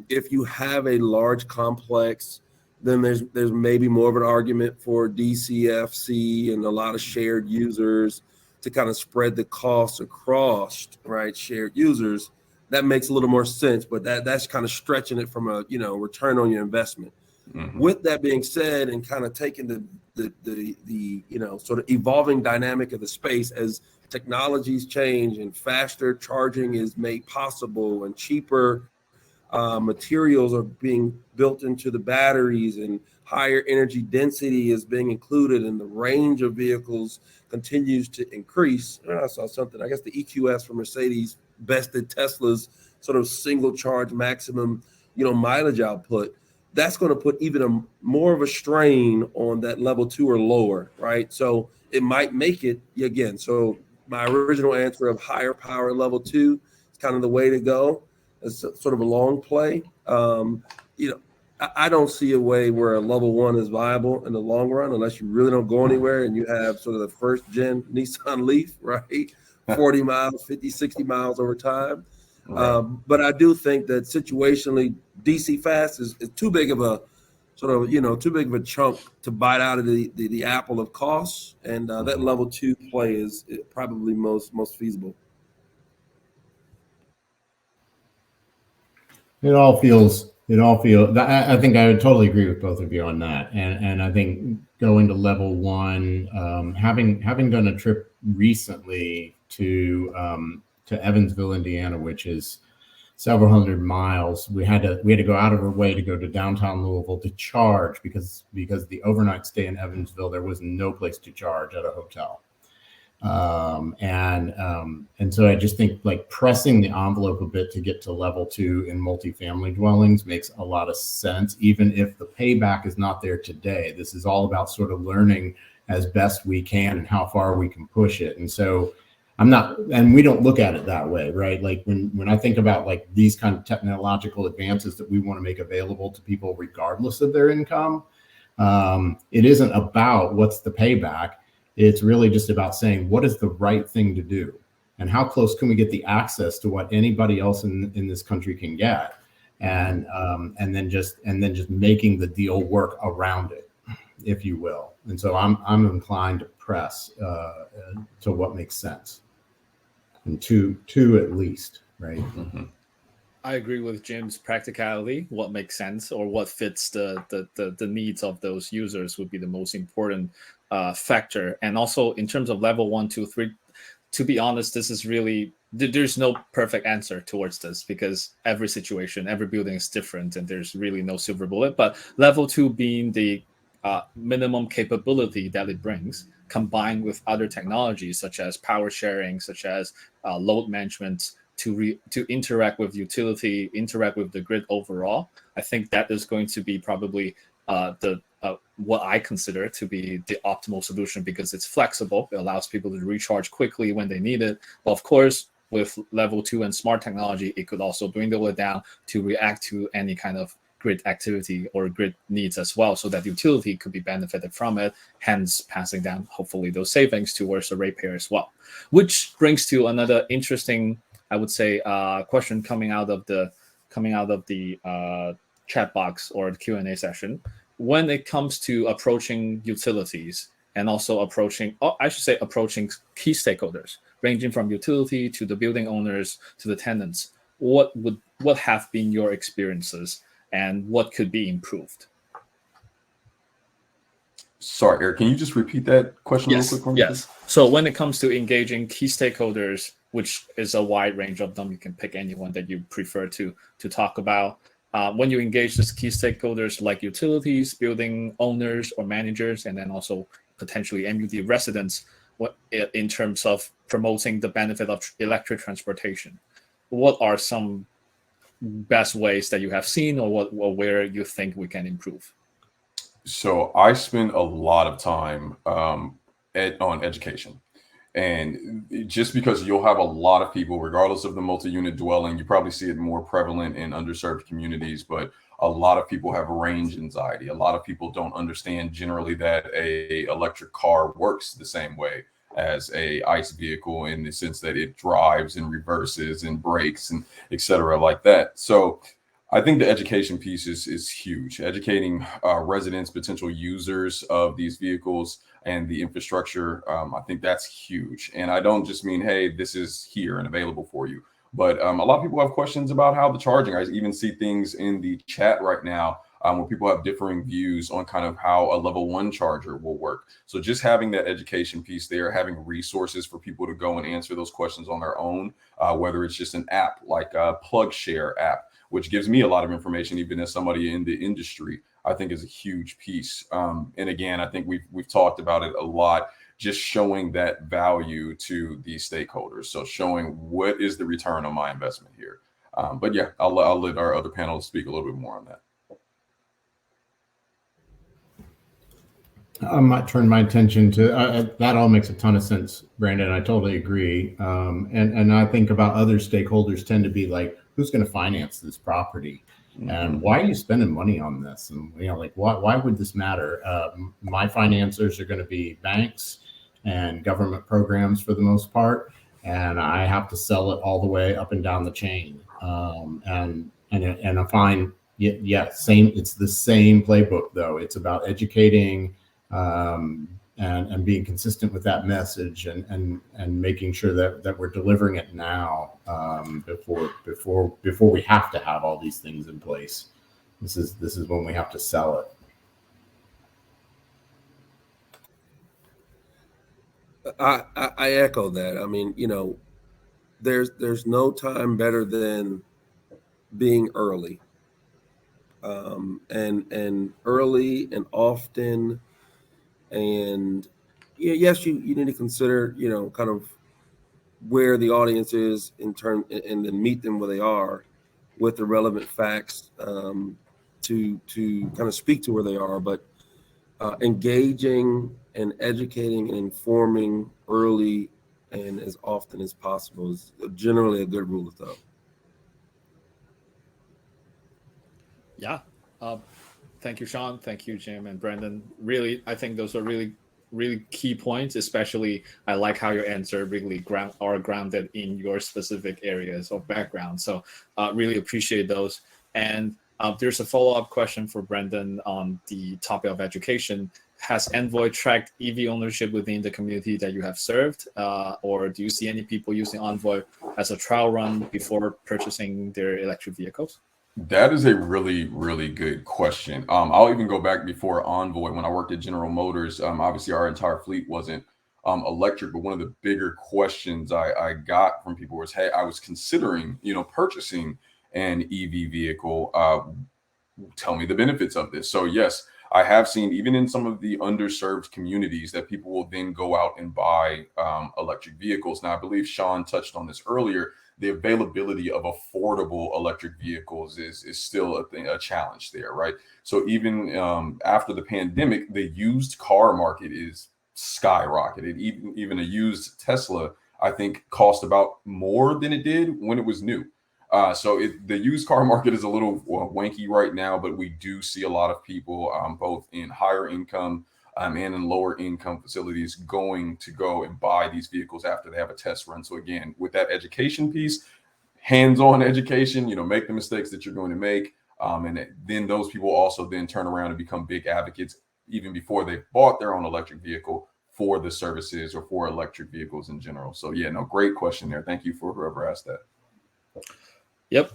[SPEAKER 4] If you have a large complex, then there's maybe more of an argument for DCFC and a lot of shared users to kind of spread the costs across, right, shared users. That makes a little more sense, but that's kind of stretching it from a, return on your investment. With that being said, and kind of taking the sort of evolving dynamic of the space as technologies change and faster charging is made possible and cheaper materials are being built into the batteries and higher energy density is being included and the range of vehicles continues to increase. I saw something, I guess the EQS from Mercedes bested Tesla's sort of single charge maximum, mileage output. That's going to put even more of a strain on that level 2 or lower, right? So it might make it again. So my original answer of higher power level 2 is kind of the way to go. It's sort of a long play. I don't see a way where a level 1 is viable in the long run unless you really don't go anywhere and you have sort of the first gen Nissan Leaf, right? 40 miles, 50, 60 miles over time. Right. But I do think that situationally DC fast is too big of a sort of, too big of a chunk to bite out of the apple of costs. And that level 2 play is probably most feasible.
[SPEAKER 3] It all feels, I think I would totally agree with both of you on that. And I think going to level 1, having done a trip recently to Evansville, Indiana, which is several hundred miles, we had to go out of our way to go to downtown Louisville to charge because the overnight stay in Evansville, there was no place to charge at a hotel. And so I just think like pressing the envelope a bit to get to level 2 in multifamily dwellings makes a lot of sense, even if the payback is not there today. This is all about sort of learning as best we can and how far we can push it. And so and we don't look at it that way, right? Like when I think about like these kind of technological advances that we want to make available to people regardless of their income, It isn't about what's the payback. It's really just about saying what is the right thing to do, and how close can we get the access to what anybody else in this country can get, and then just making the deal work around it, if you will. And so I'm inclined to press to what makes sense, and two at least, right?
[SPEAKER 2] Mm-hmm.
[SPEAKER 1] I agree with Jim's practicality. What makes sense or what fits the needs of those users would be the most important factor. And also in terms of level 1, 2, 3, to be honest, this is really, there's no perfect answer towards this because every situation, every building is different, and there's really no silver bullet. But level 2 being the minimum capability that it brings, combined with other technologies such as power sharing, such as load management, to interact with utility, interact with the grid overall. I think that is going to be probably the what I consider to be the optimal solution, because it's flexible. It allows people to recharge quickly when they need it. But of course, with level 2 and smart technology, it could also dwindle it down to react to any kind of grid activity or grid needs as well, so that utility could be benefited from it, hence passing down hopefully those savings towards the ratepayer as well. Which brings to another interesting, I would say, question coming out of the chat box or the Q&A session. When it comes to approaching utilities and also approaching key stakeholders, ranging from utility to the building owners to the tenants, what have been your experiences and what could be improved?
[SPEAKER 2] Sorry, Eric, can you just repeat that question real quick for me?
[SPEAKER 1] Yes. So when it comes to engaging key stakeholders, which is a wide range of them, you can pick anyone that you prefer to talk about. When you engage these key stakeholders like utilities, building owners or managers, and then also potentially MUD residents, in terms of promoting the benefit of electric transportation, what are some best ways that you have seen, or where you think we can improve?
[SPEAKER 2] So I spend a lot of time on education. And just because you'll have a lot of people, regardless of the multi-unit dwelling, you probably see it more prevalent in underserved communities, but a lot of people have range anxiety. A lot of people don't understand generally that a electric car works the same way as a ICE vehicle, in the sense that it drives and reverses and brakes and et cetera, like that. So I think the education piece is huge. Educating residents, potential users of these vehicles and the infrastructure, I think that's huge. And I don't just mean, hey, this is here and available for you, but a lot of people have questions about how the charging. I even see things in the chat right now where people have differing views on kind of how a level 1 charger will work. So just having that education piece there, having resources for people to go and answer those questions on their own, whether it's just an app like a PlugShare app, which gives me a lot of information, even as somebody in the industry, I think is a huge piece. And again, I think we've talked about it a lot, just showing that value to these stakeholders. So showing what is the return on my investment here. But yeah, I'll let our other panelists speak a little bit more on that.
[SPEAKER 3] I might turn my attention to that. All makes a ton of sense, Brandon. I totally agree. And I think about other stakeholders tend to be like, who's going to finance this property? And why are you spending money on this? And, like, why would this matter? My financiers are going to be banks and government programs for the most part. And I have to sell it all the way up and down the chain. And I find, same. It's the same playbook, though. It's about educating and being consistent with that message, and making sure that we're delivering it now, before we have to have all these things in place. This is when we have to sell
[SPEAKER 4] it. I echo that. I mean, there's no time better than being early, and early and often. And yes, you need to consider, kind of where the audience is and then meet them where they are with the relevant facts, to kind of speak to where they are. But engaging and educating and informing early and as often as possible is generally a good rule of thumb.
[SPEAKER 1] Yeah. Thank you, Sean. Thank you, Jim and Brendan. Really, I think those are really key points. Especially, I like how your answer really are grounded in your specific areas of background. So, really appreciate those. And there's a follow-up question for Brendan on the topic of education. Has Envoy tracked EV ownership within the community that you have served, or do you see any people using Envoy as a trial run before purchasing their electric vehicles?
[SPEAKER 2] That is a really, really good question. I'll even go back before Envoy. When I worked at General Motors, obviously our entire fleet wasn't electric, but one of the bigger questions I got from people was, "Hey, I was considering, purchasing an EV vehicle. Tell me the benefits of this." So yes, I have seen even in some of the underserved communities that people will then go out and buy electric vehicles. Now, I believe Sean touched on this earlier. The availability of affordable electric vehicles is still a challenge there, right? So even after the pandemic, the used car market is skyrocketed. Even a used Tesla, I think, cost about more than it did when it was new. So the used car market is a little wanky right now, but we do see a lot of people, both in higher income and in lower income facilities, going to go and buy these vehicles after they have a test run. So again, with that education piece, hands-on education, make the mistakes that you're going to make, and then those people also then turn around and become big advocates even before they've bought their own electric vehicle for the services or for electric vehicles in general. So yeah, no, great question there. Thank you for whoever asked that.
[SPEAKER 1] Yep.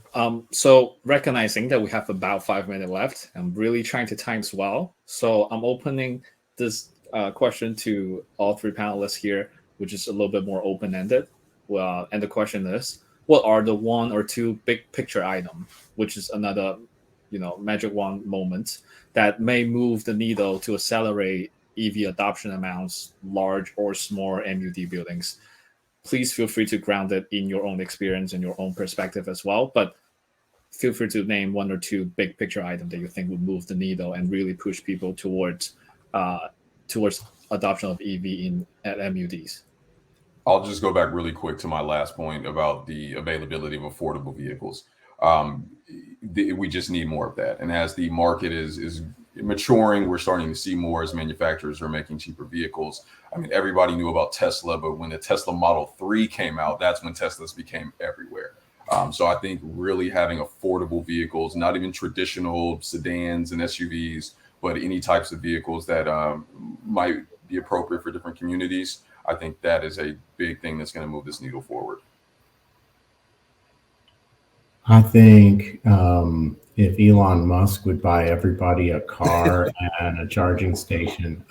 [SPEAKER 1] So recognizing that we have about 5 minutes left, I'm really trying to time as well. So I'm opening this question to all three panelists here, which is a little bit more open-ended. Well, and the question is, what are the one or two big picture item, which is another, magic wand moment that may move the needle to accelerate EV adoption amounts, large or small MUD buildings? Please feel free to ground it in your own experience and your own perspective as well. But feel free to name one or two big picture items that you think would move the needle and really push people towards adoption of EV at MUDs.
[SPEAKER 2] I'll just go back really quick to my last point about the availability of affordable vehicles. We just need more of that. And as the market is maturing, we're starting to see more as manufacturers are making cheaper vehicles. I mean, everybody knew about Tesla, but when the Tesla Model 3 came out, that's when Teslas became everywhere. So I think really having affordable vehicles, not even traditional sedans and SUVs, but any types of vehicles that might be appropriate for different communities, I think that is a big thing that's going to move this needle forward.
[SPEAKER 3] I think if Elon Musk would buy everybody a car and a charging station.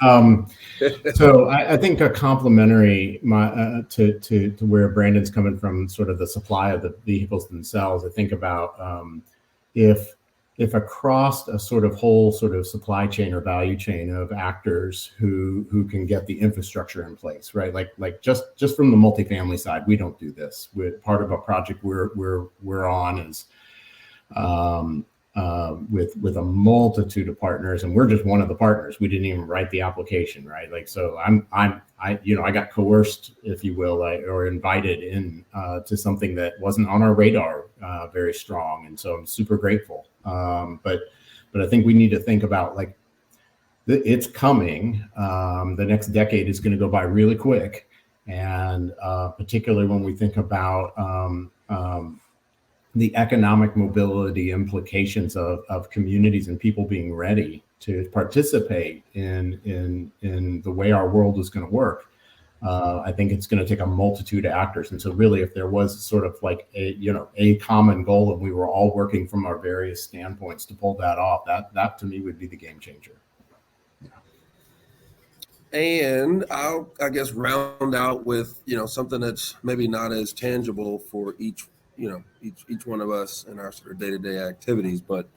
[SPEAKER 3] So I think a complementary to where Brandon's coming from, sort of the supply of the vehicles themselves. I think about if across a sort of whole sort of supply chain or value chain of actors who can get the infrastructure in place, right? Like just from the multifamily side, we don't do this. Part of a project we're on is with a multitude of partners, and we're just one of the partners. We didn't even write the application, right? Like, so I got coerced, if you will, or invited in to something that wasn't on our radar very strong, and so I'm super grateful. But I think we need to think about, like, it's coming. The next decade is going to go by really quick, and particularly when we think about the economic mobility implications of communities and people being ready to participate in the way our world is going to work. I think it's going to take a multitude of actors. And so really, if there was sort of like a common goal and we were all working from our various standpoints to pull that off, that to me would be the game changer.
[SPEAKER 4] And I guess round out with, something that's maybe not as tangible for each one of us in our sort of day-to-day activities, but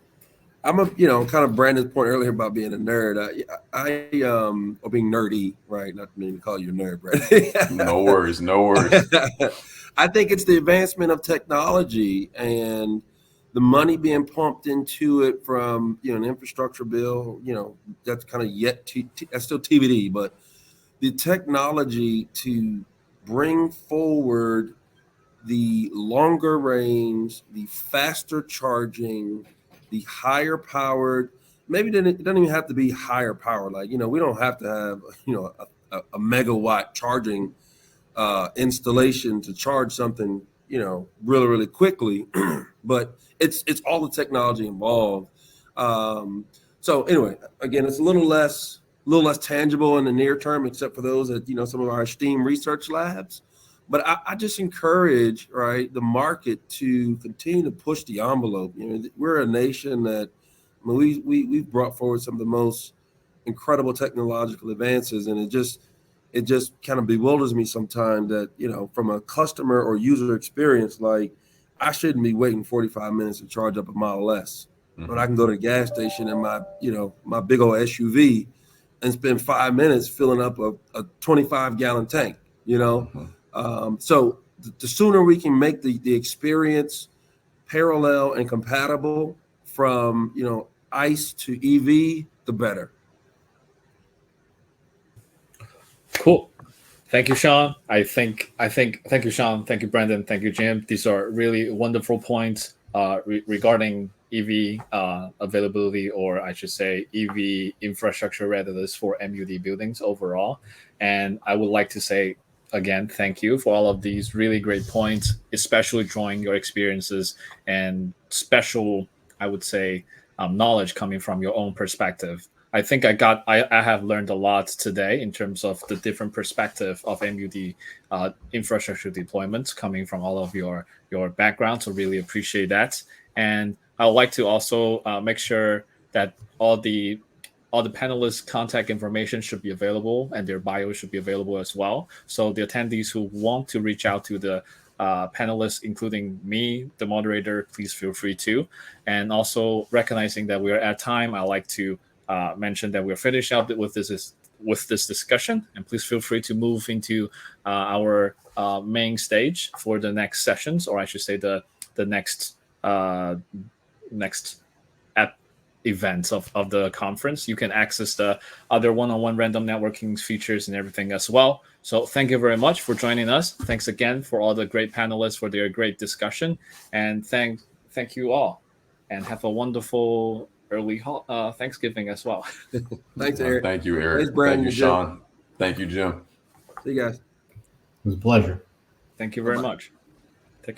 [SPEAKER 4] I'm kind of Brandon's point earlier about being a nerd. Or being nerdy, right? Not to mean to call you a nerd, Brandon.
[SPEAKER 2] No worries.
[SPEAKER 4] I think it's the advancement of technology and the money being pumped into it from, an infrastructure bill, that's kind of that's still TBD, but the technology to bring forward the longer range, the faster charging, the higher powered maybe it doesn't even have to be higher power. Like, we don't have to have, a megawatt charging installation to charge something, really, really quickly. But it's all the technology involved. So anyway, again, it's a little less tangible in the near term, except for those at, some of our esteemed research labs. But I just encourage, right, the market to continue to push the envelope. We're a nation that, I mean, we've brought forward some of the most incredible technological advances, and it just kind of bewilders me sometimes that, from a customer or user experience, like, I shouldn't be waiting 45 minutes to charge up a Model S. But I can go to the gas station in my, my big old SUV and spend 5 minutes filling up a 25-gallon tank, So the sooner we can make the experience parallel and compatible from, ICE to EV, the better.
[SPEAKER 1] Cool. Thank you, Sean. Thank you, Sean. Thank you, Brandon. Thank you, Jim. These are really wonderful points regarding EV availability, or I should say EV infrastructure readiness for MUD buildings overall. And I would like to say again, thank you for all of these really great points, especially drawing your experiences and special, I would say, knowledge coming from your own perspective. I think I have learned a lot today in terms of the different perspective of MUD infrastructure deployments coming from all of your background. So really appreciate that. And I would like to also make sure that all the panelists' contact information should be available and their bio should be available as well. So the attendees who want to reach out to the panelists, including me, the moderator, please feel free to. And also recognizing that we are at time, I like to mention that we're finished up with this discussion, and please feel free to move into our main stage for the next sessions, or I should say the next events of the conference. You can access the other one-on-one random networking features and everything as well. So thank you very much for joining us. Thanks again for all the great panelists for their great discussion, and thank you all, and have a wonderful early Thanksgiving as well.
[SPEAKER 4] Thanks, Eric.
[SPEAKER 2] Thank you, Eric.
[SPEAKER 4] Thanks, Brandon,
[SPEAKER 2] thank you, Sean. Thank you, Jim.
[SPEAKER 4] See you guys.
[SPEAKER 3] It was a pleasure.
[SPEAKER 1] Thank you very much.